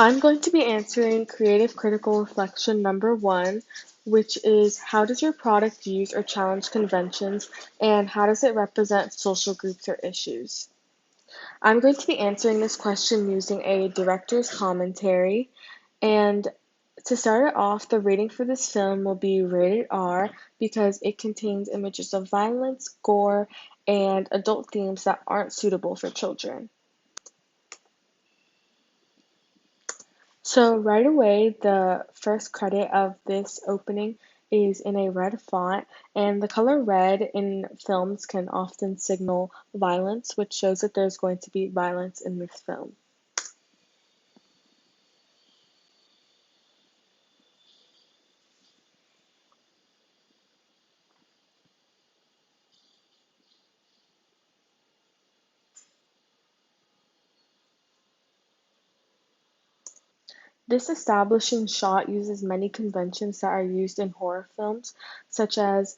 I'm going to be answering creative critical reflection number one, which is how does your product use or challenge conventions and how does it represent social groups or issues? I'm going to be answering this question using a director's commentary. And to start it off, the rating for this film will be rated R because it contains images of violence, gore, and adult themes that aren't suitable for children. So right away, the first credit of this opening is in a red font, and the color red in films can often signal violence, which shows that there's going to be violence in this film. This establishing shot uses many conventions that are used in horror films, such as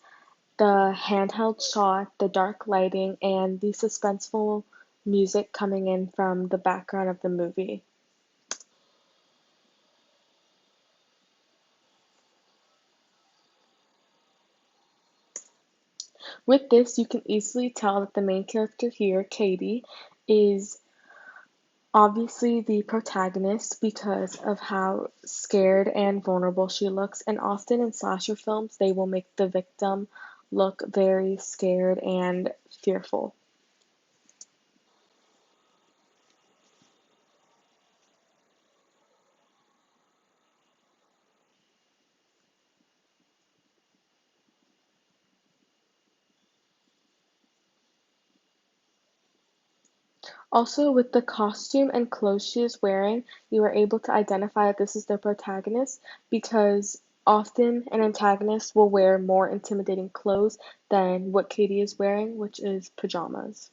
the handheld shot, the dark lighting, and the suspenseful music coming in from the background of the movie. With this, you can easily tell that the main character here, Katie, is obviously the protagonist because of how scared and vulnerable she looks, and often in slasher films, they will make the victim look very scared and fearful. Also, with the costume and clothes she is wearing, you are able to identify that this is the protagonist because often an antagonist will wear more intimidating clothes than what Katie is wearing, which is pajamas.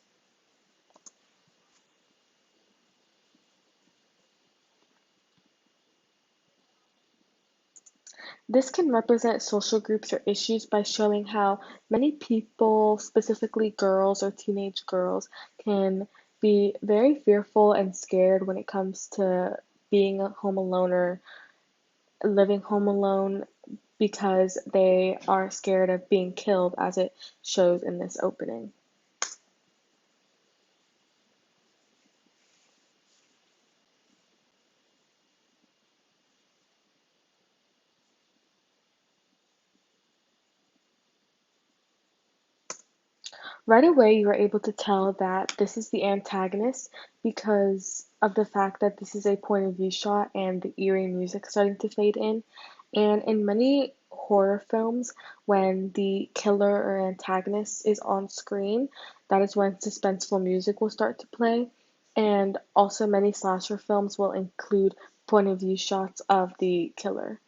This can represent social groups or issues by showing how many people, specifically girls or teenage girls, can be very fearful and scared when it comes to being home alone or living home alone because they are scared of being killed, as it shows in this opening. Right away, you are able to tell that this is the antagonist because of the fact that this is a point of view shot and the eerie music starting to fade in. And in many horror films, when the killer or antagonist is on screen, that is when suspenseful music will start to play. And also, many slasher films will include point of view shots of the killer.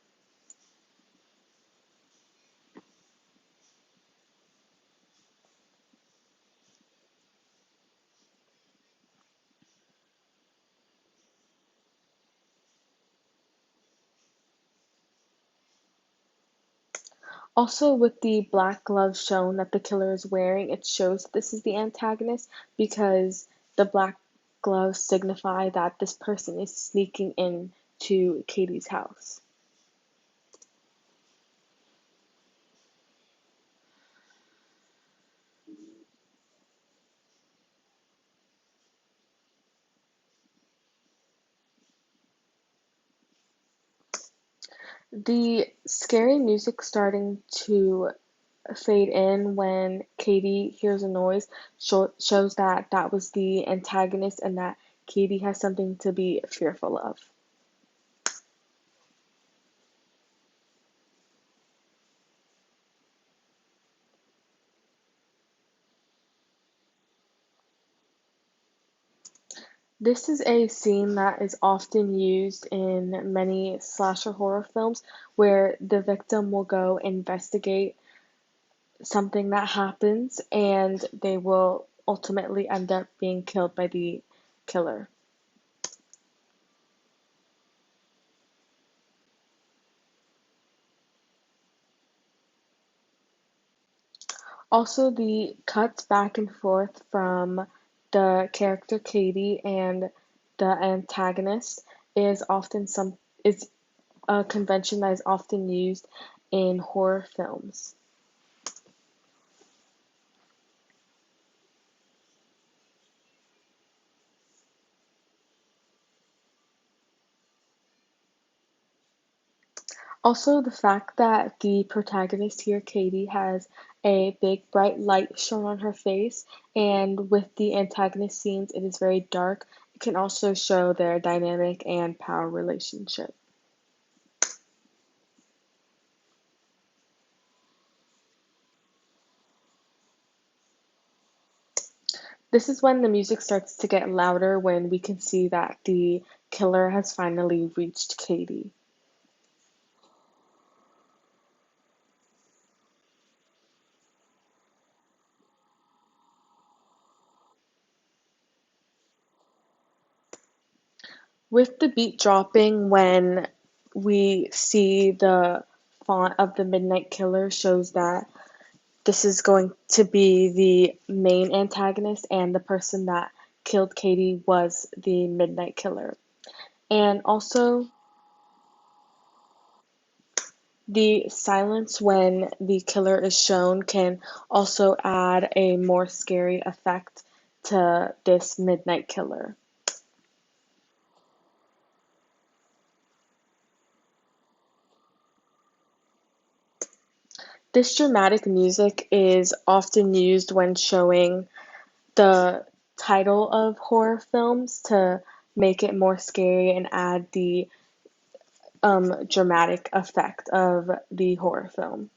Also, with the black gloves shown that the killer is wearing, it shows that this is the antagonist because the black gloves signify that this person is sneaking in to Katie's house. The scary music starting to fade in when Katie hears a noise shows that that was the antagonist and that Katie has something to be fearful of. This is a scene that is often used in many slasher horror films where the victim will go investigate something that happens and they will ultimately end up being killed by the killer. Also, the cuts back and forth from the character Katie and the antagonist is a convention that is often used in horror films. Also, the fact that the protagonist here, Katie, has a big bright light shown on her face, and with the antagonist scenes, it is very dark. It can also show their dynamic and power relationship. This is when the music starts to get louder when we can see that the killer has finally reached Katie. With the beat dropping when we see the font of the Midnight Killer shows that this is going to be the main antagonist and the person that killed Katie was the Midnight Killer. And also the silence when the killer is shown can also add a more scary effect to this Midnight Killer. This dramatic music is often used when showing the title of horror films to make it more scary and add the dramatic effect of the horror film.